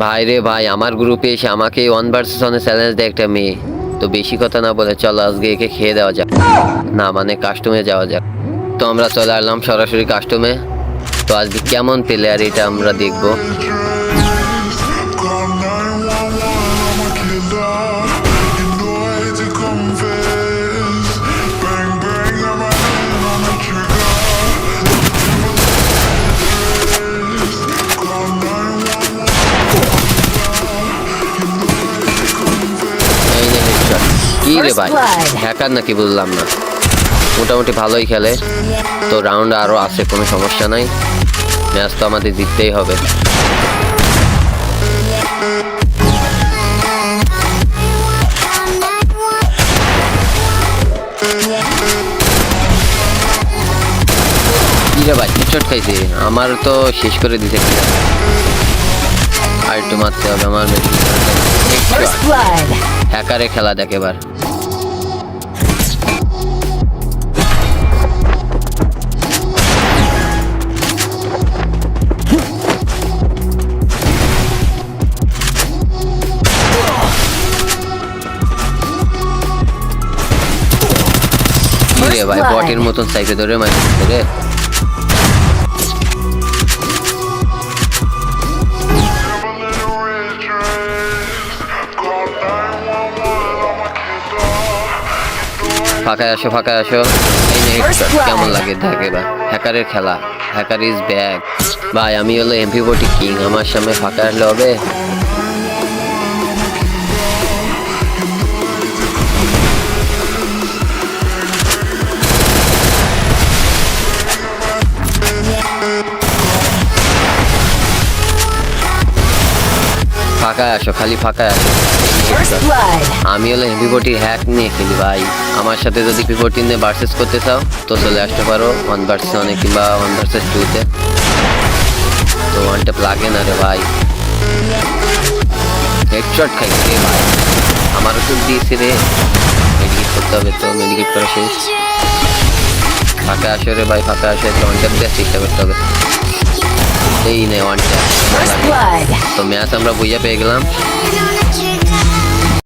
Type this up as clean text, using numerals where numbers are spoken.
ভাই রে ভাই, আমার গ্রুপে এসে আমাকে 1 ভার্সেস 1 চ্যালেঞ্জ দেয় একটা মেয়ে। তো বেশি কথা না বলে চলো আজকে একে খেয়ে দেওয়া যাক, না মানে কাস্টমে যাওয়া যাক। তো আমরা চলে আসলাম সরাসরি কাস্টমে। তো আজকে কেমন প্লেয়ার এটা আমরা দেখবো। কি রে ভাই, হ্যাকার নাকি বুঝলাম না। মোটামুটি ভালোই খেলে। তো রাউন্ড আরও আছে, কোনো সমস্যা নাই। ম্যাচ তো আমাদের জিততেই হবে। কি রে ভাই, হেডশট খাইছে, আমার তো শেষ করে দিছে। আর একটু মারতে হবে আমার। হ্যাকারে খেলা দেখ এবার। ভাই বটের মতন সাইকে ধরে মারছে রে। ফাঁকায় আসো, ফাঁকায় আসো। কেমন লাগে দেখ এবার। হ্যাকারের খেলা, হ্যাকার ইজ ব্যাক। ভাই আমি হলো MP40 কিং, আমার সামনে ফাঁকা আসলে হবে। ফাঁকায় আসো, খালি ফাঁকায় আসো। আমি হলো MP40 হ্যাক নিয়ে খেলি ভাই। আমার সাথে যদি MP40 নিয়ে ভার্সেস করতে চাও তো চলে আসতে পারো 1 ভার্সেস 1 কিংবা 1 ভার্সেস 2-তে। তো ওয়ান ট্যাপ লাগে না রে ভাই। হেডশট খাইছে রে ভাই, আমারও তো দিয়েছে রে। মেডিকেট করতে হবে, তো মেডিকেট করা শেষ। ফাঁকায় আসো রে ভাই, ফাঁকায় আসো। ওয়ান ট্যাপ দেওয়ার চেষ্টা করতে হবে। এই নে ওয়ান ট্যাপ। তো ম্যাচ আমরা বুঝে পেয়ে গেলাম।